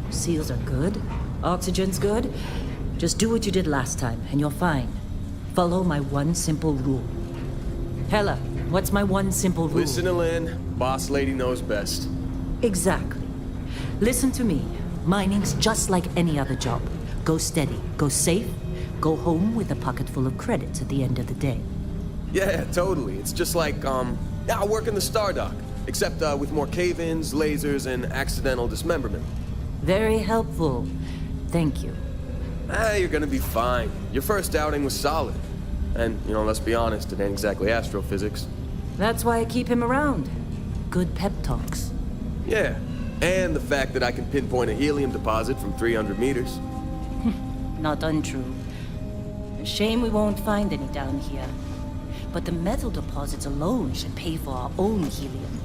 Seals are good. Oxygen's good. Just do what you did last time, and you're fine. Follow my one simple rule. Hella, what's my one simple rule? Listen to Lynn. Boss lady knows best. Exactly. Listen to me. Mining's just like any other job. Go steady, go safe, go home with a pocket full of credits at the end of the day. Yeah, totally. It's just like, I work in the Star Dock. Except, with more cave-ins, lasers, and accidental dismemberment. Very helpful. Thank you. You're gonna be fine. Your first outing was solid. And, let's be honest, it ain't exactly astrophysics. That's why I keep him around. Good pep talks. Yeah, and the fact that I can pinpoint a helium deposit from 300 meters. Not untrue. A shame we won't find any down here. But the metal deposits alone should pay for our own helium.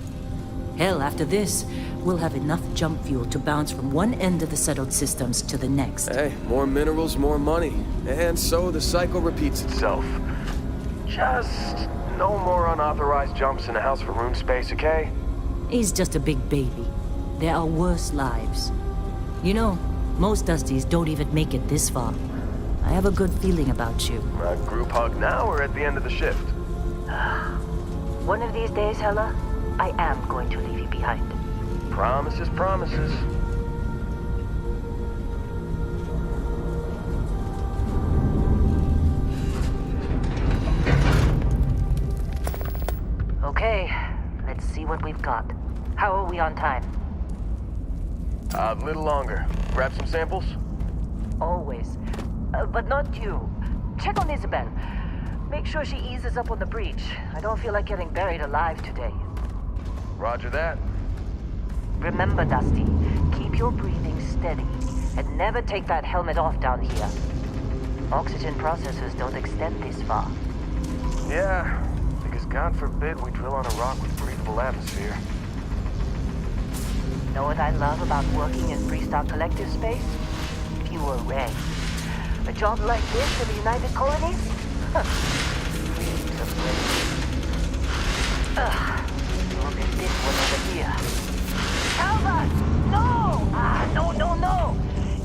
Hell, after this, we'll have enough jump fuel to bounce from one end of the settled systems to the next. Hey, more minerals, more money. And so the cycle repeats itself. Just no more unauthorized jumps in the house for room space, okay? He's just a big baby. There are worse lives. You know, most Dusties don't even make it this far. I have a good feeling about you. A group hug now or at the end of the shift? One of these days, Hella, I am going to leave you behind. Promises, promises. Okay, let's see what we've got. How are we on time? A little longer. Grab some samples? Always. But not you. Check on Isabel. Make sure she eases up on the breach. I don't feel like getting buried alive today. Roger that. Remember, Dusty, keep your breathing steady and never take that helmet off down here. Oxygen processors don't extend this far. Yeah, because God forbid we drill on a rock with breathable atmosphere. Know what I love about working in Freestar Collective space? Fewer regs. A job like this in the United Colonies? Dreams of grace. Look at this one over here. Albert! No! No!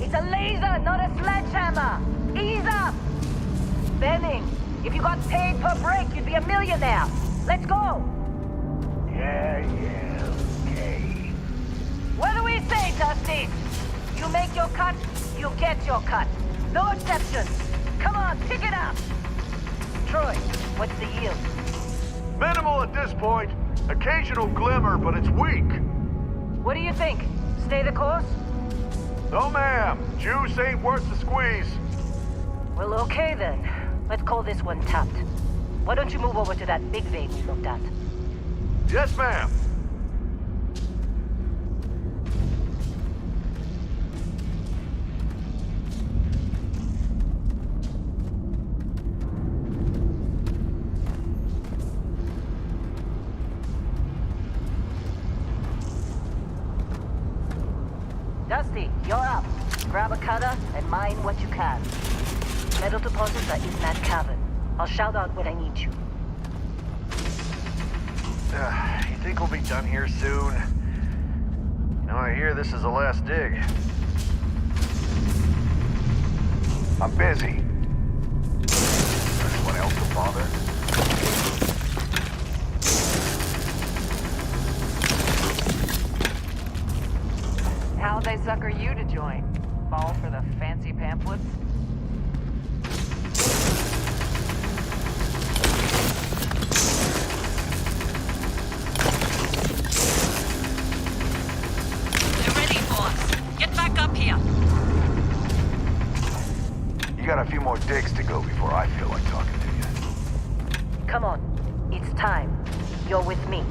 It's a laser, not a sledgehammer! Ease up! Benning, if you got paid per break, you'd be a millionaire. Let's go! Yeah, okay. What do we say, Dusty? You make your cut, you get your cut. No exceptions. Come on, pick it up! Troy, what's the yield? Minimal at this point. Occasional glimmer, but it's weak. What do you think? Stay the course? No, ma'am. Juice ain't worth the squeeze. Well, okay then. Let's call this one tapped. Why don't you move over to that big vein we looked at? Yes, ma'am. Dusty, you're up. Grab a cutter and mine what you can. Metal deposits are in that cavern. I'll shout out when I need you. You think we'll be done here soon? I hear this is the last dig. I'm busy. Anyone else to bother? How How'd they sucker you to join? Fall for the fancy pamphlets? They're ready for us. Get back up here. You got a few more digs to go before I feel like talking to you. Come on. It's time. You're with me.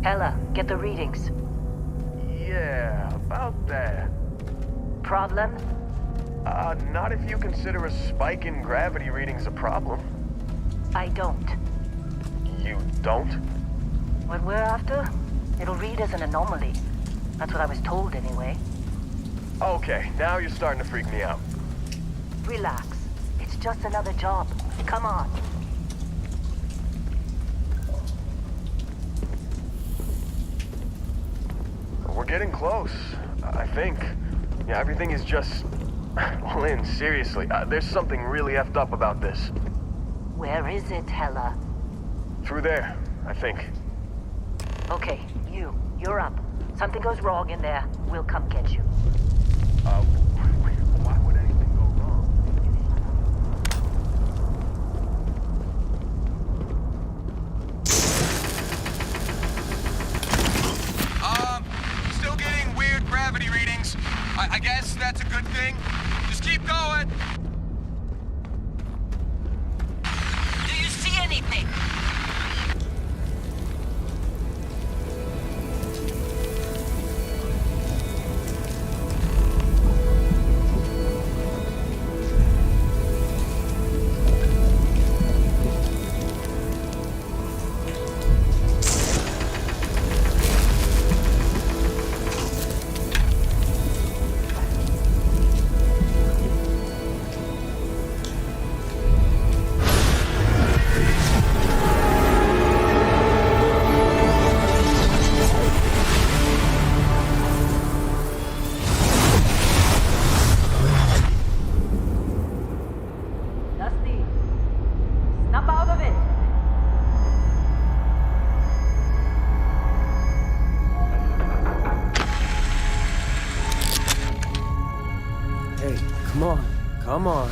Ella, get the readings. Yeah, about that. Problem? Not if you consider a spike in gravity readings a problem. I don't. You don't? What we're after? It'll read as an anomaly. That's what I was told anyway. Okay, now you're starting to freak me out. Relax. It's just another job. Come on. We're getting close, I think. Yeah, everything is just... Well, Lynn, seriously, there's something really effed up about this. Where is it, Hella? Through there, I think. Okay, you're up. Something goes wrong in there, we'll come get you. Why would anything go wrong? Still getting weird gravity readings. I guess that's a good thing. Just keep going. Do you see anything? Dusty, snap out of it. Hey, come on. Come on.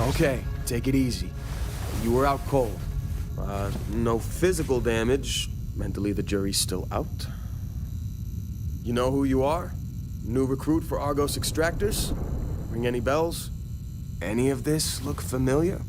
Okay, take it easy. You were out cold. No physical damage. Mentally, the jury's still out. You know who you are? New recruit for Argos Extractors? Ring any bells? Any of this look familiar?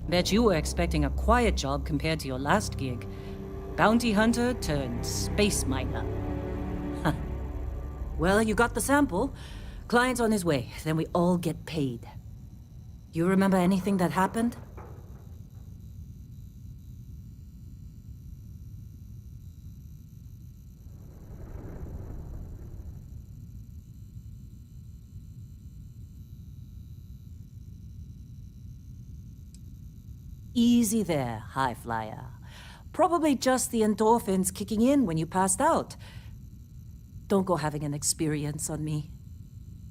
Bet you were expecting a quiet job compared to your last gig. Bounty hunter turned space miner. Huh. Well, you got the sample. Client's on his way, then we all get paid. You remember anything that happened? Easy there, high flyer. Probably just the endorphins kicking in when you passed out. Don't go having an experience on me.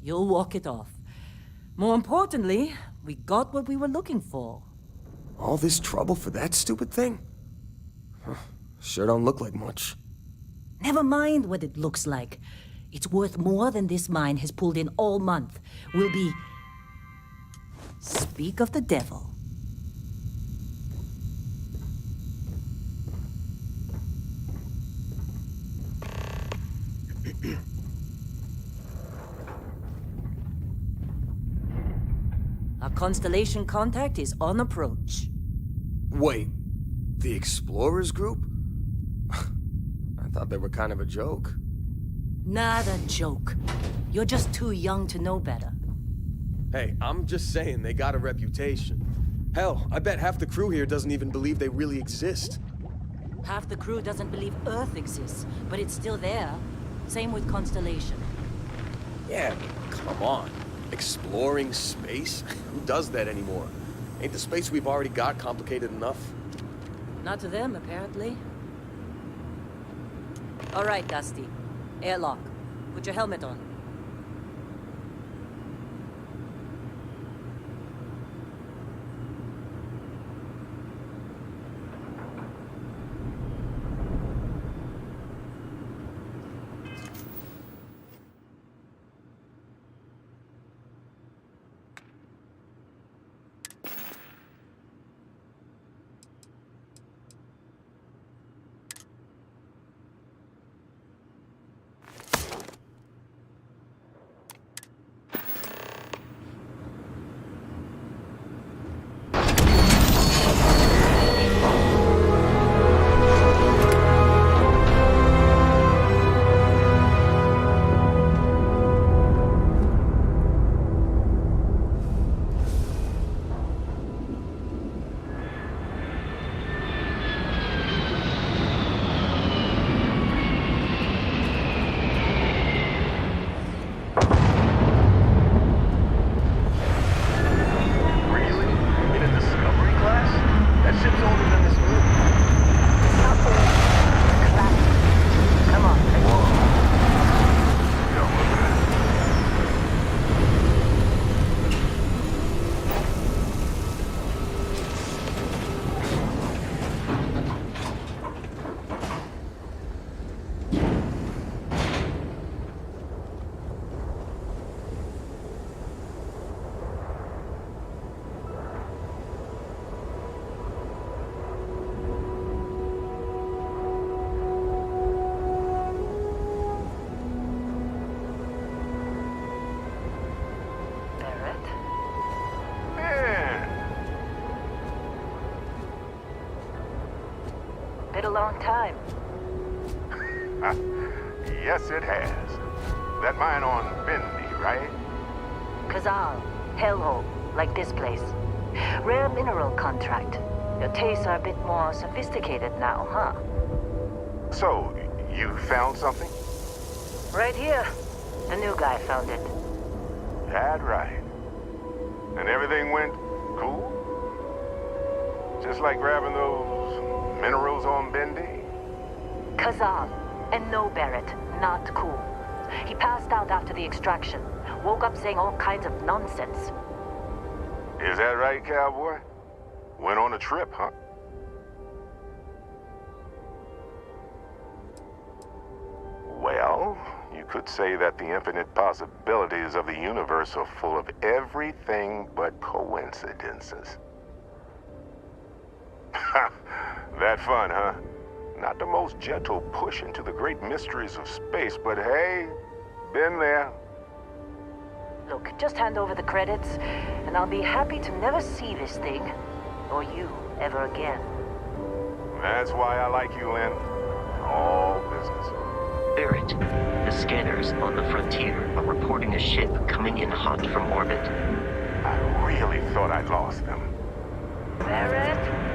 You'll walk it off. More importantly, we got what we were looking for. All this trouble for that stupid thing? Huh, sure don't look like much. Never mind what it looks like. It's worth more than this mine has pulled in all month. We'll be... Speak of the devil. Our Constellation contact is on approach. Wait, the Explorers group? I thought they were kind of a joke. Not a joke. You're just too young to know better. Hey, I'm just saying they got a reputation. Hell, I bet half the crew here doesn't even believe they really exist. Half the crew doesn't believe Earth exists, but it's still there. Same with Constellation. Yeah, come on. Exploring space? Who does that anymore? Ain't the space we've already got complicated enough? Not to them, apparently. All right, Dusty. Airlock. Put your helmet on. Been a long time. Yes, it has. That mine on Bendy, right? Kazal, hellhole, like this place. Rare mineral contract. Your tastes are a bit more sophisticated now, huh? So, you found something? Right here. The new guy found it. That right. And everything went cool? Just like grabbing those minerals on Bendy? Kazal, and no Barrett, not cool. He passed out after the extraction. Woke up saying all kinds of nonsense. Is that right, cowboy? Went on a trip, huh? Well, you could say that the infinite possibilities of the universe are full of everything but coincidences. That fun, huh? Not the most gentle push into the great mysteries of space, but hey, been there. Look, just hand over the credits, and I'll be happy to never see this thing or you ever again. That's why I like you, Lynn. All business. Barrett, the scanners on the frontier are reporting a ship coming in hot from orbit. I really thought I'd lost them. Barrett?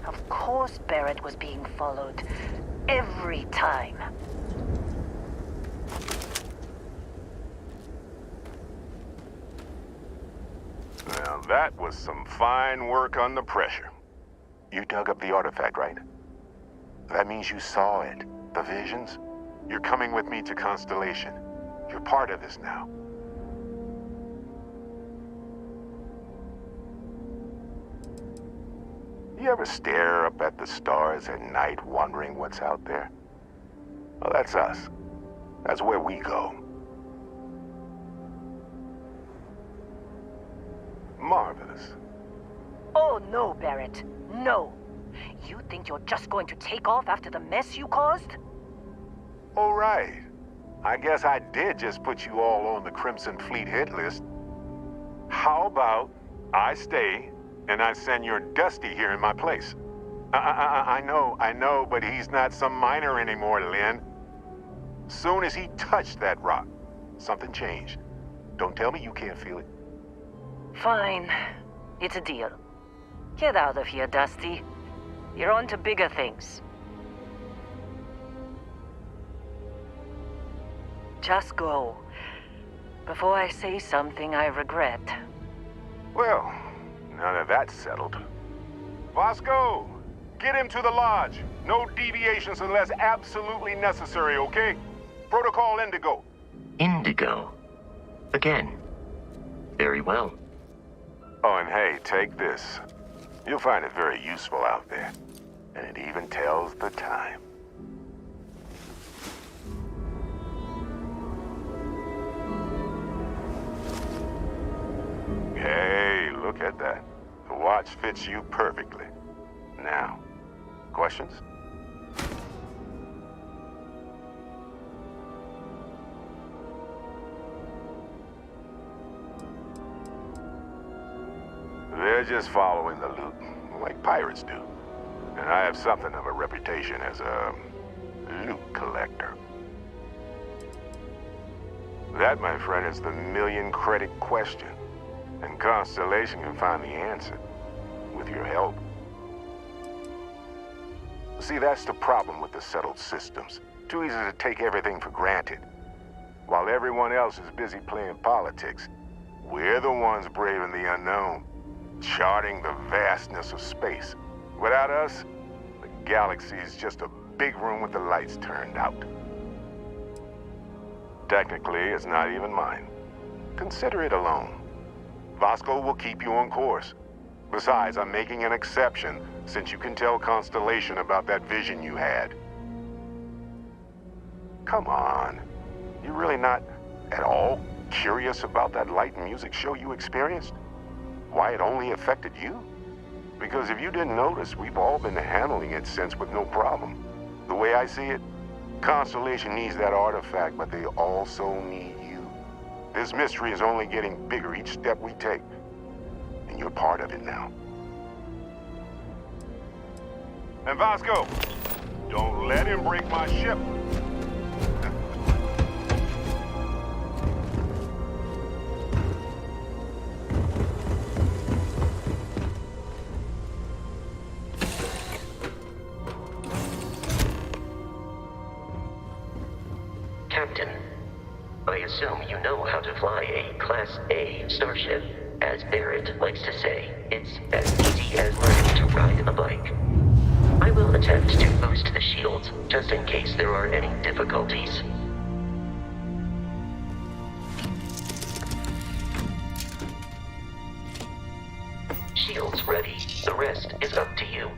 Of course Barrett was being followed. Every time. Well, that was some fine work under pressure. You dug up the artifact, right? That means you saw it. The visions? You're coming with me to Constellation. You're part of this now. You ever stare up at the stars at night wondering what's out there? Well, that's us. That's where we go. Marvelous. Oh no, Barrett. No. You think you're just going to take off after the mess you caused? All right. I guess I did just put you all on the Crimson Fleet hit list. How about I stay and I send your Dusty here in my place? I know, but he's not some miner anymore, Lynn. Soon as he touched that rock, something changed. Don't tell me you can't feel it. Fine. It's a deal. Get out of here, Dusty. You're on to bigger things. Just go. Before I say something I regret. Well, now that that's settled. Vasco, get him to the lodge. No deviations unless absolutely necessary, okay? Protocol Indigo. Indigo. Again. Very well. Oh, and hey, take this. You'll find it very useful out there. And it even tells the time. Hey, look at that. The watch fits you perfectly. Now, questions? There We're just following the loot, like pirates do. And I have something of a reputation as a loot collector. That, my friend, is the million-credit question. And Constellation can find the answer, with your help. See, that's the problem with the settled systems. Too easy to take everything for granted. While everyone else is busy playing politics, we're the ones braving the unknown, charting the vastness of space. Without us, the galaxy is just a big room with the lights turned out. Technically, it's not even mine. Consider it a loan. Vasco will keep you on course. Besides, I'm making an exception, since you can tell Constellation about that vision you had. Come on. You're really not at all curious about that light and music show you experienced? Why it only affected you? Because if you didn't notice, we've all been handling it since with no problem. The way I see it, Constellation needs that artifact, but they also need you. This mystery is only getting bigger each step we take. And you're part of it now. And Vasco, don't let him break my ship. Captain, I assume you know how to fly a Class A starship. As Barrett likes to say, it's as easy as learning to ride a bike. I will attempt to boost the shields, just in case there are any difficulties. Shields ready. The rest is up to you.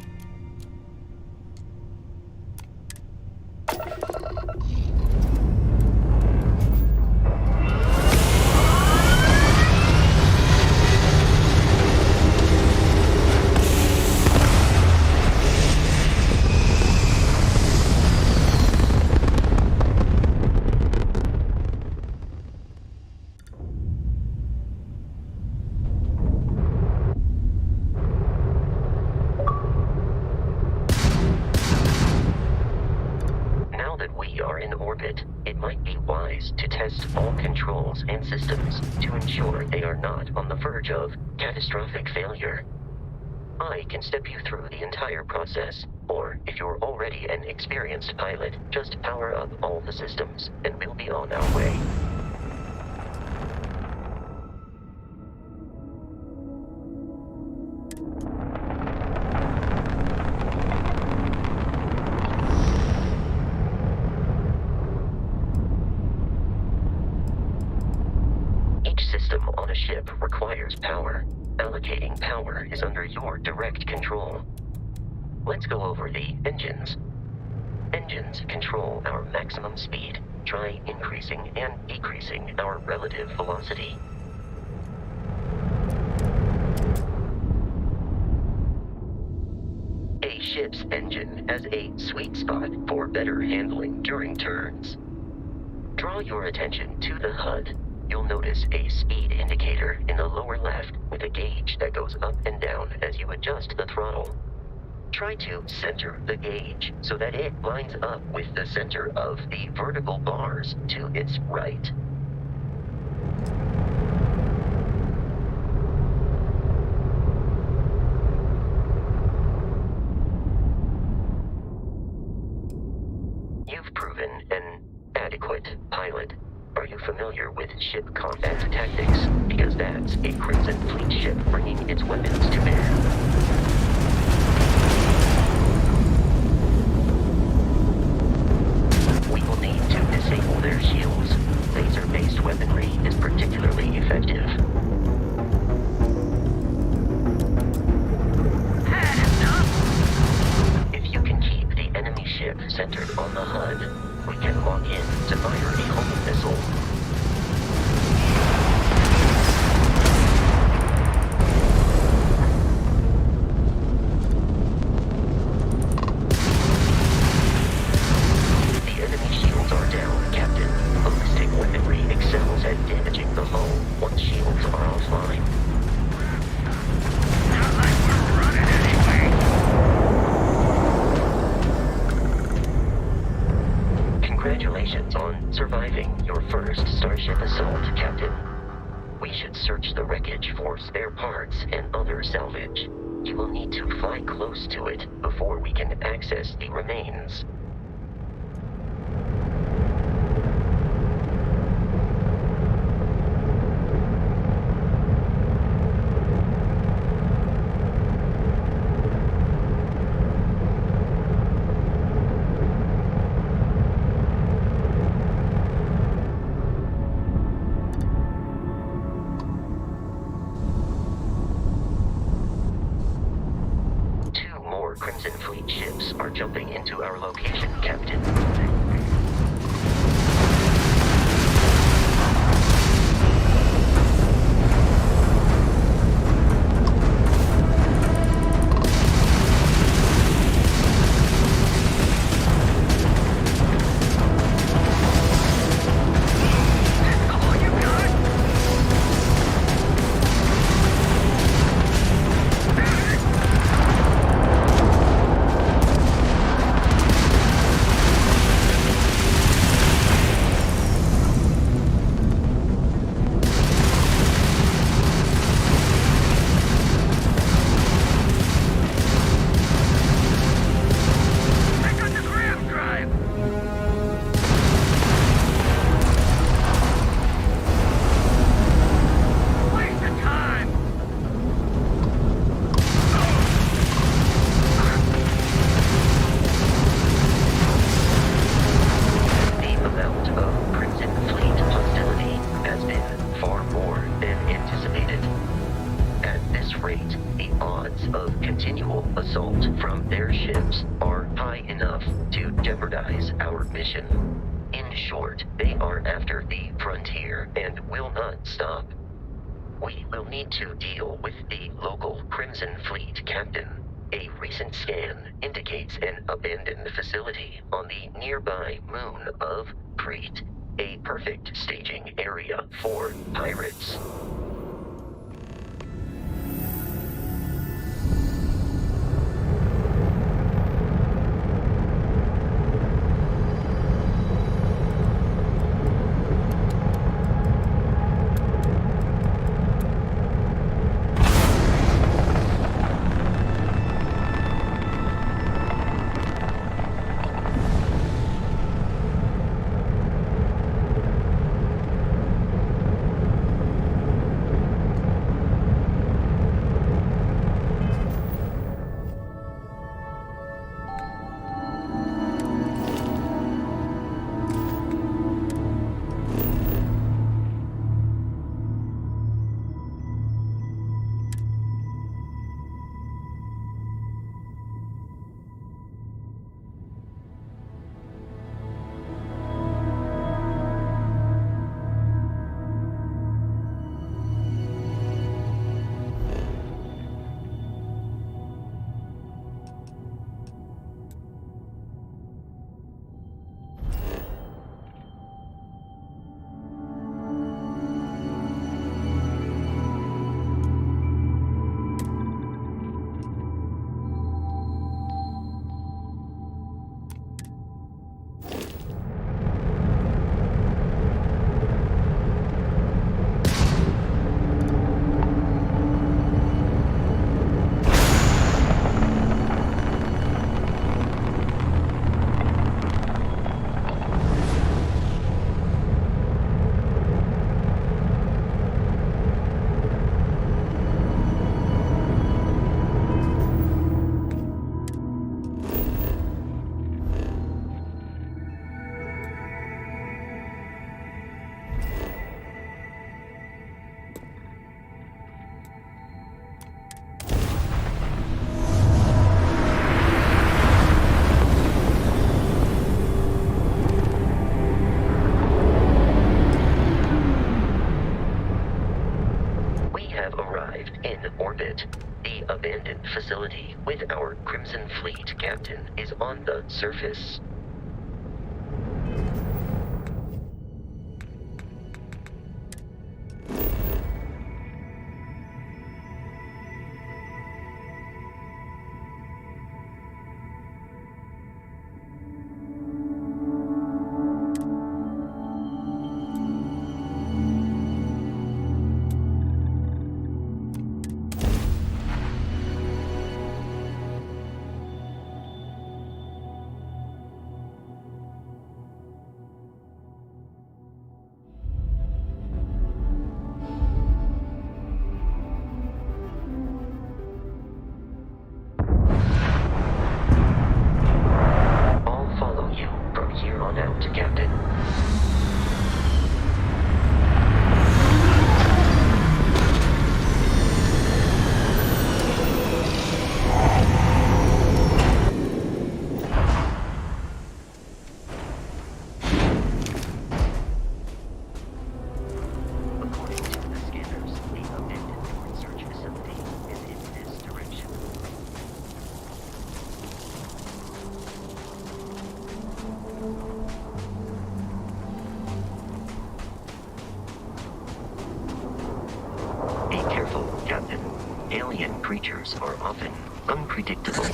It might be wise to test all controls and systems to ensure they are not on the verge of catastrophic failure. I can step you through the entire process, or if you're already an experienced pilot, just power up all the systems, and we'll be on our way. Requires power. Allocating power is under your direct control. Let's go over the engines. Engines control our maximum speed. Try increasing and decreasing our relative velocity. A ship's engine has a sweet spot for better handling during turns. Draw your attention to the HUD. You'll notice a speed indicator in the lower left with a gauge that goes up and down as you adjust the throttle. Try to center the gauge so that it lines up with the center of the vertical bars to its right. You've proven an adequate pilot. Are you familiar with ship combat tactics? Because that's a Crimson Fleet ship bringing its weapons to bear. We will need to disable their shields. Laser-based weaponry is particularly effective. If you can keep the enemy ship centered on the HUD, we can lock in to fire a homing missile. starship assault, Captain. We should search the wreckage for spare parts and other salvage. You will need to fly close to it before we can access the remains. Crimson Fleet ships are jumping into our location, Captain. To deal with the local Crimson Fleet captain. A recent scan indicates an abandoned facility on the nearby moon of Crete, a perfect staging area for pirates. Facility with our Crimson Fleet captain is on the surface. creatures are often unpredictable.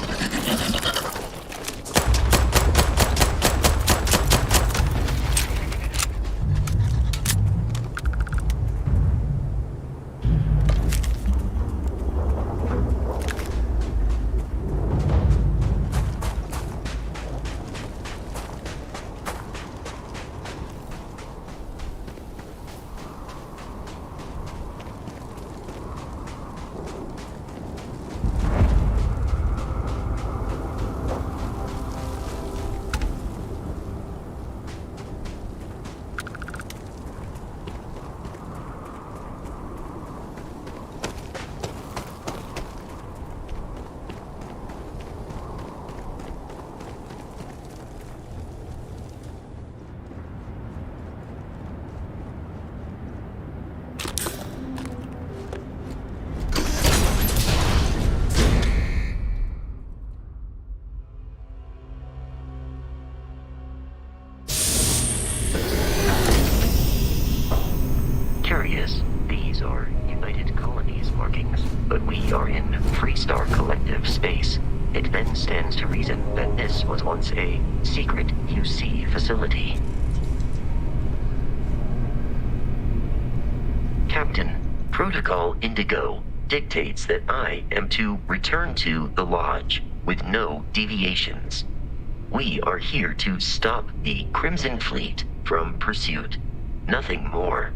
Curious, these are United Colonies markings, but we are in Freestar Collective space. It then stands to reason that this was once a secret UC facility. Captain, Protocol Indigo dictates that I am to return to the Lodge with no deviations. We are here to stop the Crimson Fleet from pursuit. Nothing more.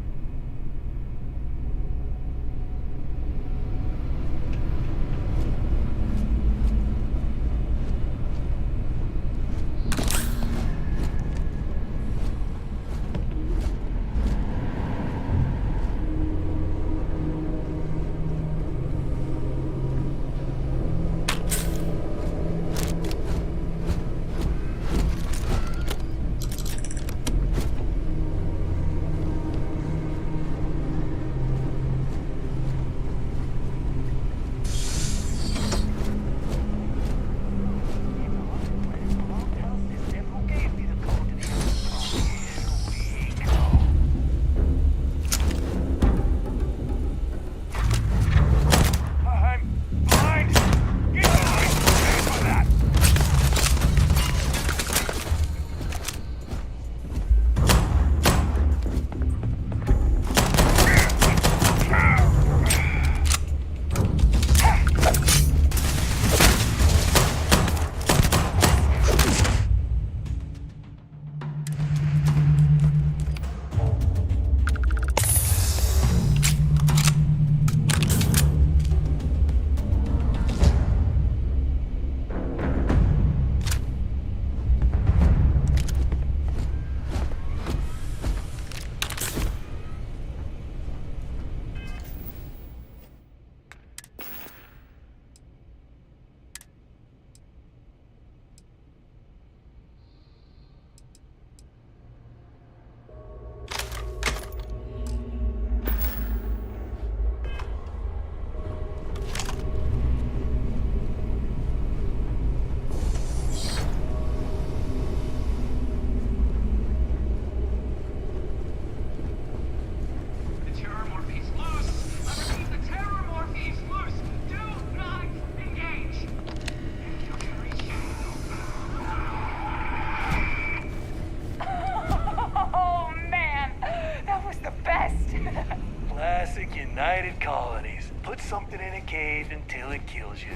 United Colonies. Put something in a cage until it kills you.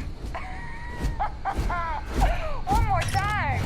One more time.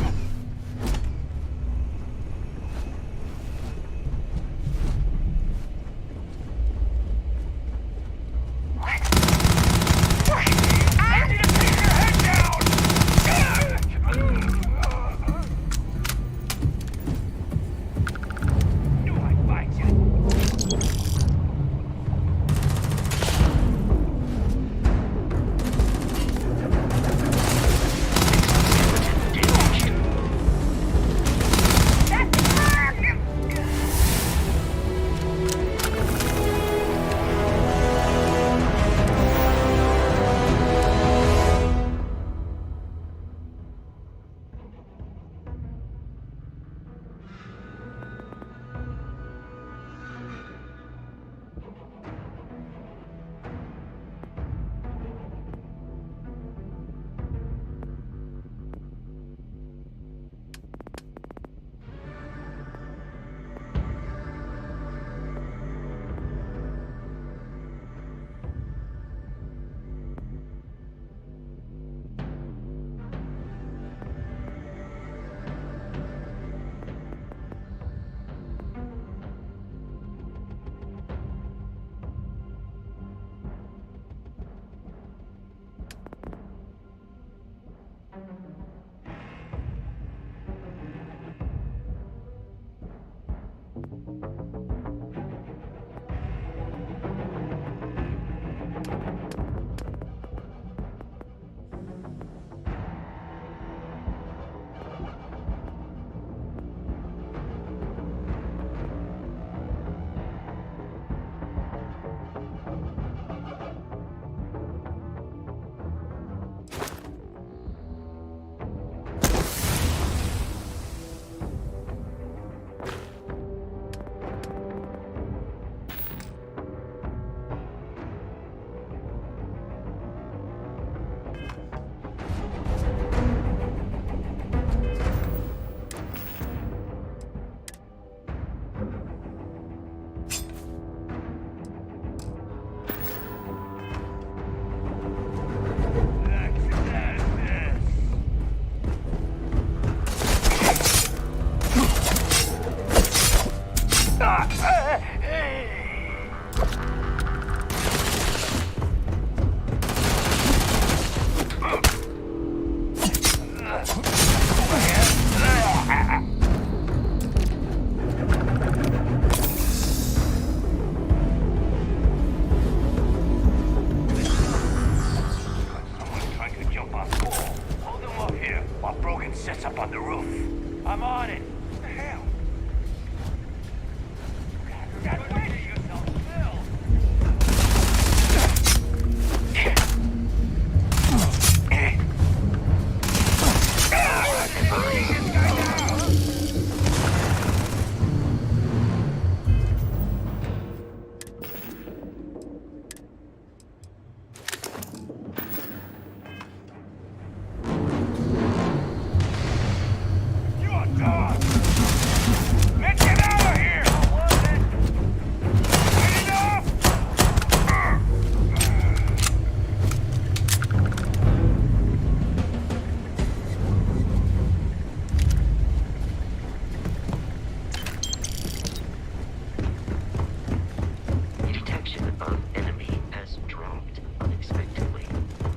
Enemy has dropped unexpectedly.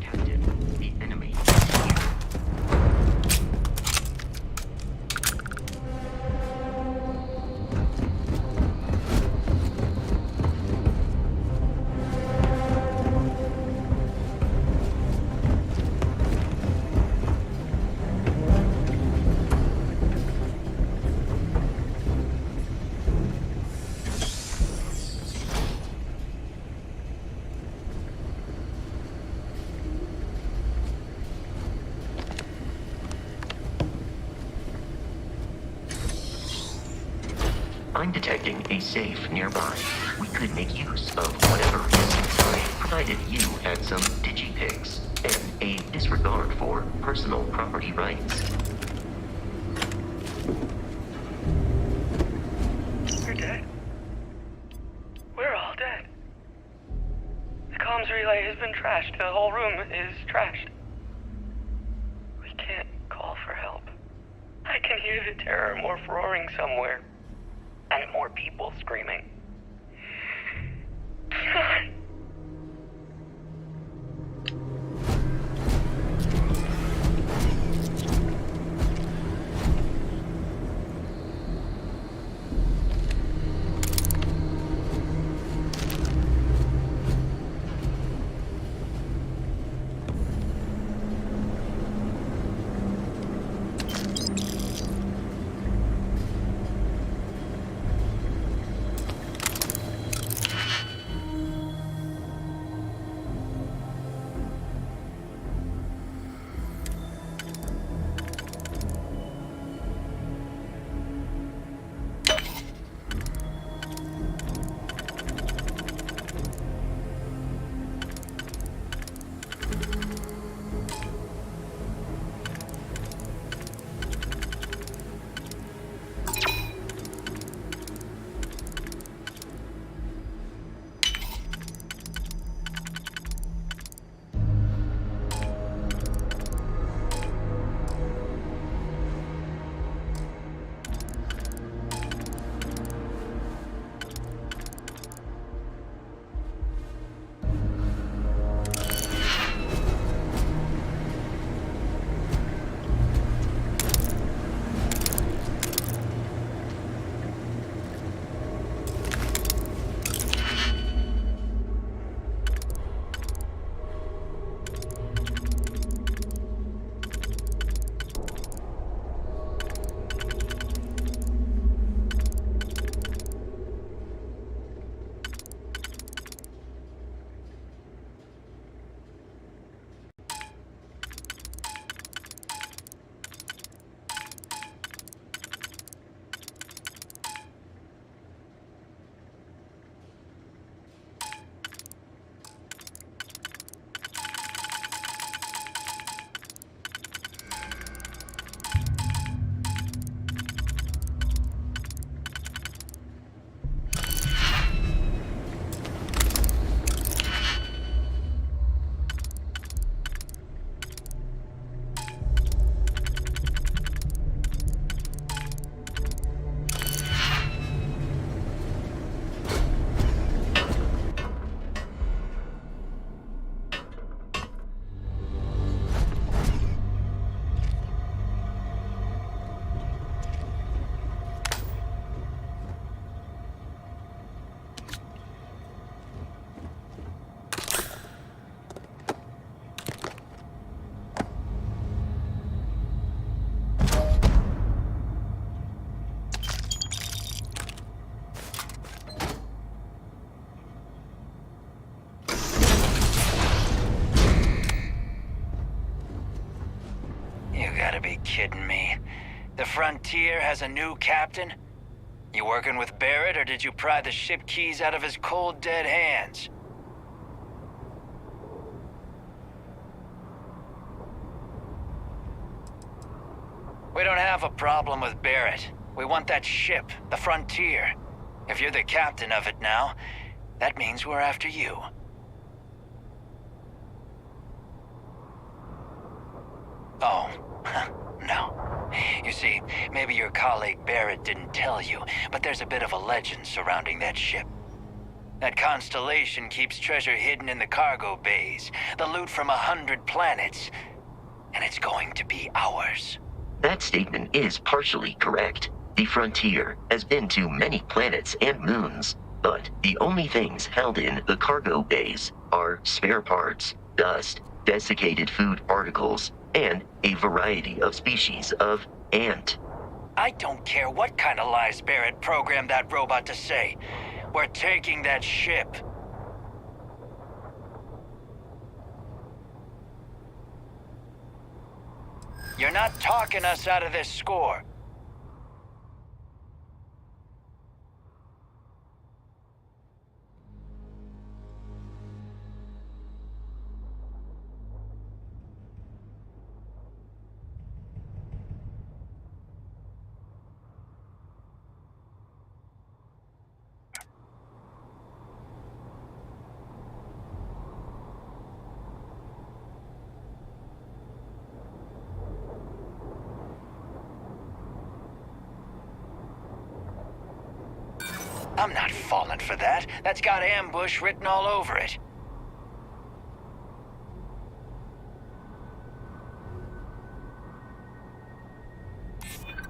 Captain, the enemy is here. I'm detecting a safe nearby. We could make use of whatever is inside, provided you had some digipics and a disregard for personal property rights. We're dead. We're all dead. The comms relay has been trashed. The whole room is trashed. We can't call for help. I can hear the terror morph roaring somewhere. And more people screaming. God. be kidding me. The Frontier has a new captain? You working with Barrett, or did you pry the ship keys out of his cold, dead hands? We don't have a problem with Barrett. We want that ship, the Frontier. If you're the captain of it now, that means we're after you. Oh, no. You see, maybe your colleague Barrett didn't tell you, but there's a bit of a legend surrounding that ship. That constellation keeps treasure hidden in the cargo bays, the loot from 100 planets, and it's going to be ours. That statement is partially correct. The Frontier has been to many planets and moons, but the only things held in the cargo bays are spare parts, dust, desiccated food particles, and a variety of species of ant. I don't care what kind of lies Barrett programmed that robot to say. We're taking that ship. You're not talking us out of this score. I'm not falling for that. That's got ambush written all over it.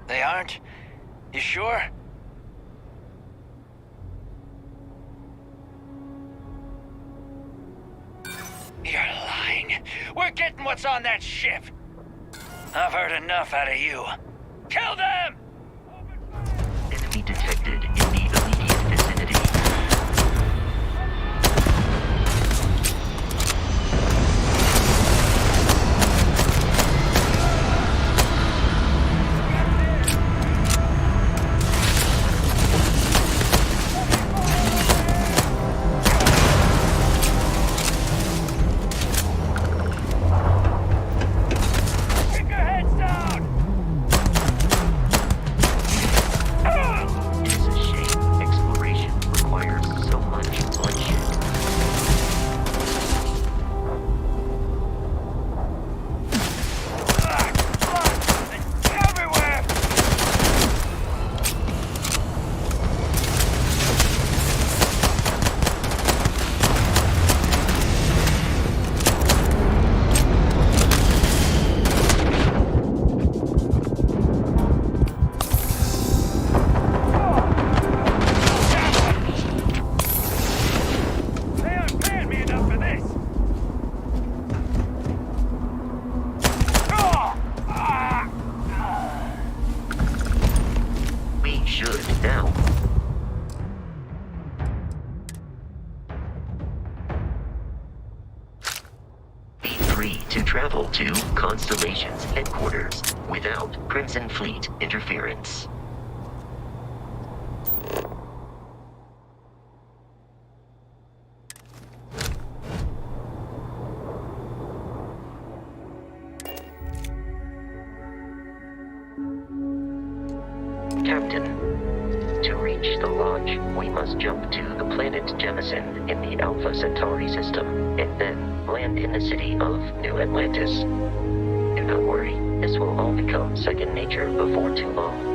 They aren't? You sure? You're lying. We're getting what's on that ship. I've heard enough out of you. Kill them! Enemy detected in the immediate vicinity. Keep your heads down! It is a shame exploration requires so much bloodshed. Everywhere! They aren't paying me enough for this! We should now. Be free to travel to Constellation's headquarters without Crimson Fleet interference. Captain, to reach the lodge, we must jump to the planet Jemison in the Alpha Centauri system, and then land in the city of New Atlantis. Do not worry, this will all become second nature before too long.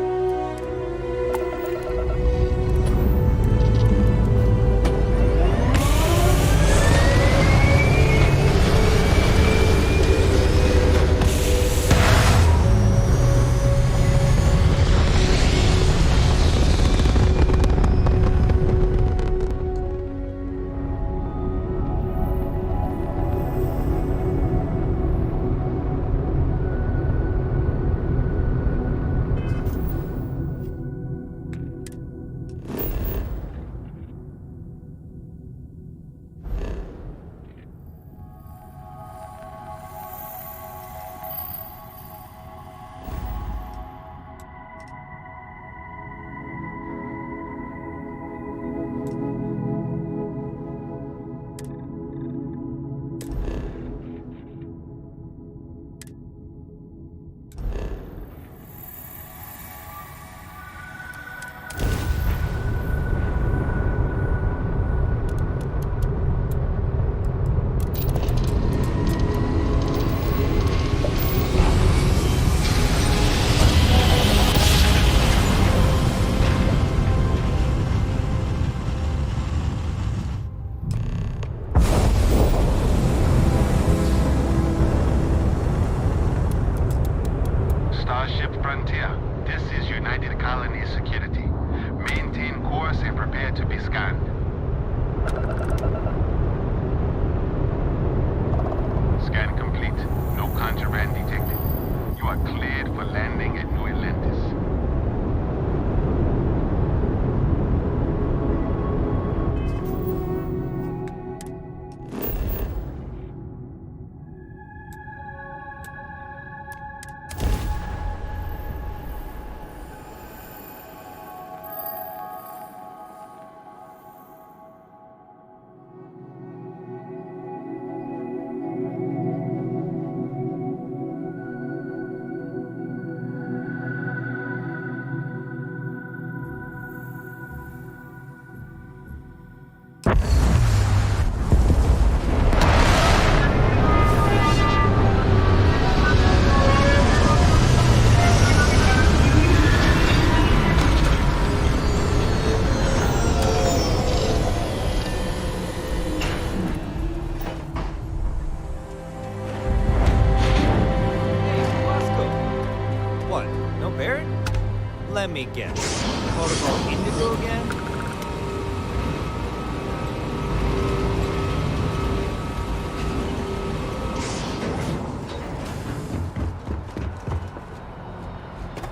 me guess. Protocol Indigo again?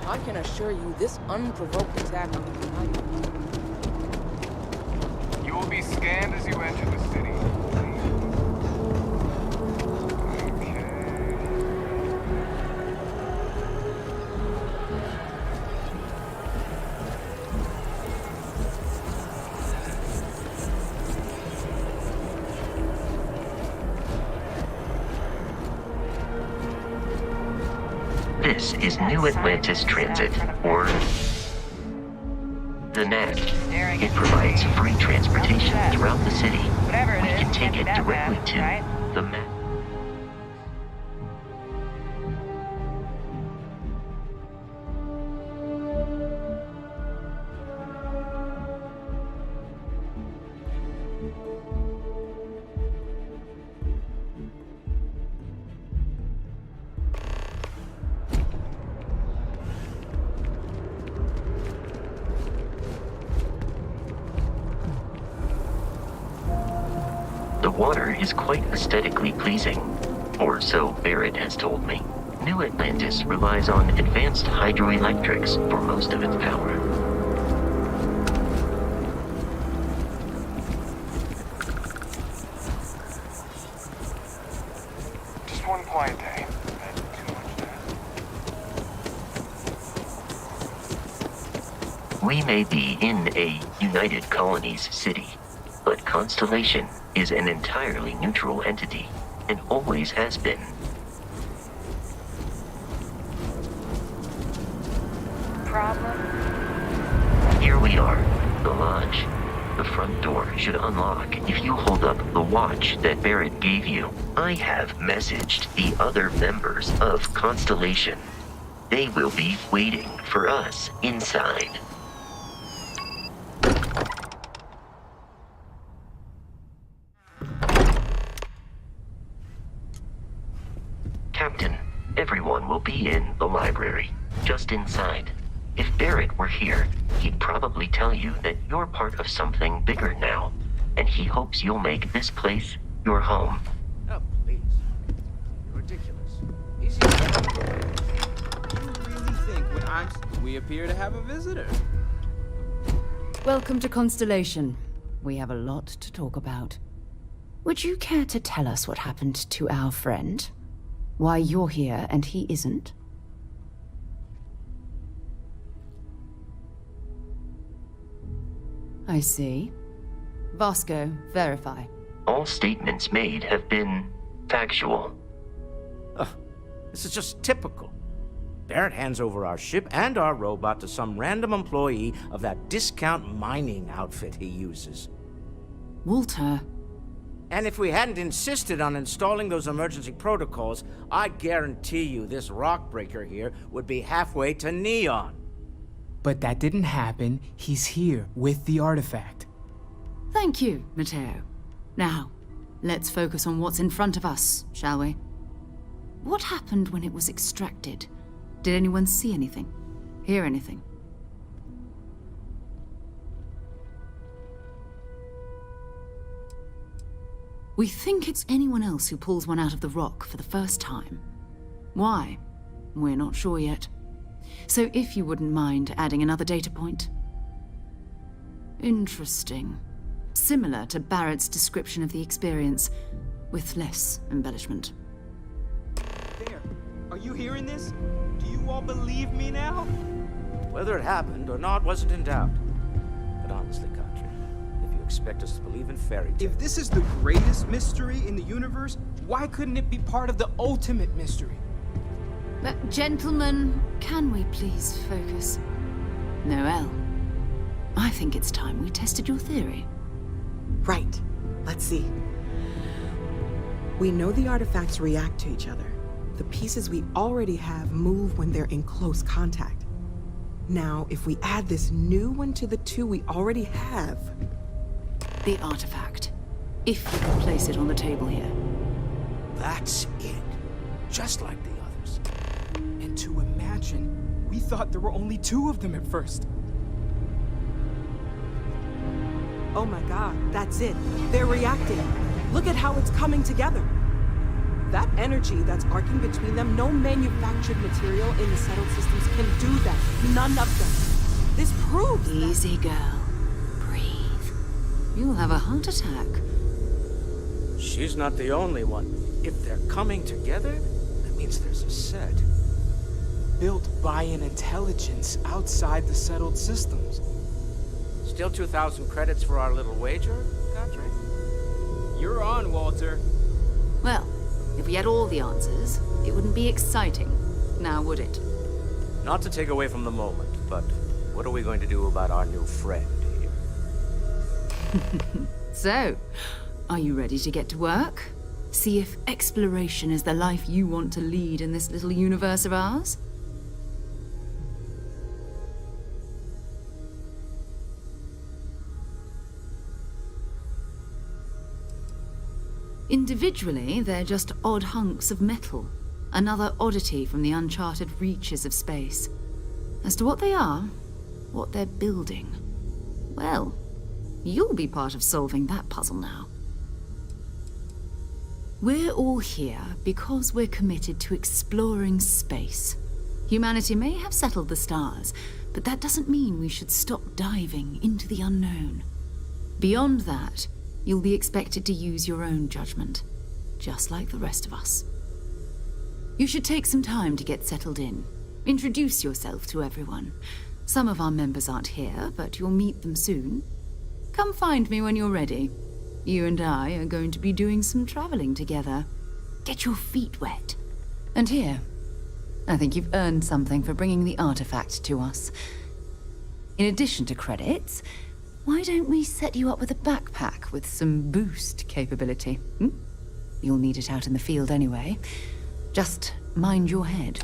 I can assure you this unprovoked attack on the United. You will be scanned as you enter the city. This is New Atlantis Transit, or the NAT. It provides free transportation throughout the city. We can take it directly to the map. The water is quite aesthetically pleasing, or so Barrett has told me. New Atlantis relies on advanced hydroelectrics for most of its power. Just one quiet day. We may be in a United Colonies city, but Constellation is an entirely neutral entity, and always has been. Problem? Here we are, the lodge. The front door should unlock if you hold up the watch that Barrett gave you. I have messaged the other members of Constellation. They will be waiting for us inside. Captain, everyone will be in the library, just inside. If Barrett were here, he'd probably tell you that you're part of something bigger now, and he hopes you'll make this place your home. Oh, please. You're ridiculous. Easy down. You really think when we appear to have a visitor? Welcome to Constellation. We have a lot to talk about. Would you care to tell us what happened to our friend? Why you're here and he isn't? I see. Vasco, verify. All statements made have been factual. Ugh, this is just typical. Barrett hands over our ship and our robot to some random employee of that discount mining outfit he uses. Walter. And if we hadn't insisted on installing those emergency protocols, I guarantee you this rock breaker here would be halfway to Neon. But that didn't happen. He's here with the artifact. Thank you, Matteo. Now, let's focus on what's in front of us, shall we? What happened when it was extracted? Did anyone see anything? Hear anything? We think it's anyone else who pulls one out of the rock for the first time. Why? We're not sure yet. So if you wouldn't mind adding another data point. Interesting. Similar to Barrett's description of the experience, with less embellishment. There. Are you hearing this? Do you all believe me now? Whether it happened or not wasn't in doubt. But honestly, Contra, if you expect us to believe in fairy tales... If this is the greatest mystery in the universe, why couldn't it be part of the ultimate mystery? But gentlemen, can we please focus? Noel, I think it's time we tested your theory. Right. Let's see. We know the artifacts react to each other. The pieces we already have move when they're in close contact. Now, if we add this new one to the two we already have... The artifact. If you can place it on the table here. That's it. Just like the others. And to imagine We thought there were only 2 of them at first. Oh my god, that's it. They're reacting. Look at how it's coming together. That energy that's arcing between them, no manufactured material in the settled systems can do that. None of them. This proves Easy, girl. Breathe. You'll have a heart attack. She's not the only one. If they're coming together, that means there's a set. Built by an intelligence outside the settled systems. Still 2,000 credits for our little wager, Patrick? You're on, Walter. Well, if we had all the answers, it wouldn't be exciting. Now, would it? Not to take away from the moment, but what are we going to do about our new friend here? So, are you ready to get to work? See if exploration is the life you want to lead in this little universe of ours? Individually, they're just odd hunks of metal. Another oddity from the uncharted reaches of space. As to what they are, what they're building, well, you'll be part of solving that puzzle now. We're all here because we're committed to exploring space. Humanity may have settled the stars, but that doesn't mean we should stop diving into the unknown. Beyond that, you'll be expected to use your own judgment, just like the rest of us. You should take some time to get settled in. Introduce yourself to everyone. Some of our members aren't here, but you'll meet them soon. Come find me when you're ready. You and I are going to be doing some traveling together. Get your feet wet. And here, I think you've earned something for bringing the artifact to us. In addition to credits, why don't we set you up with a backpack with some boost capability? You'll need it out in the field anyway. Just mind your head.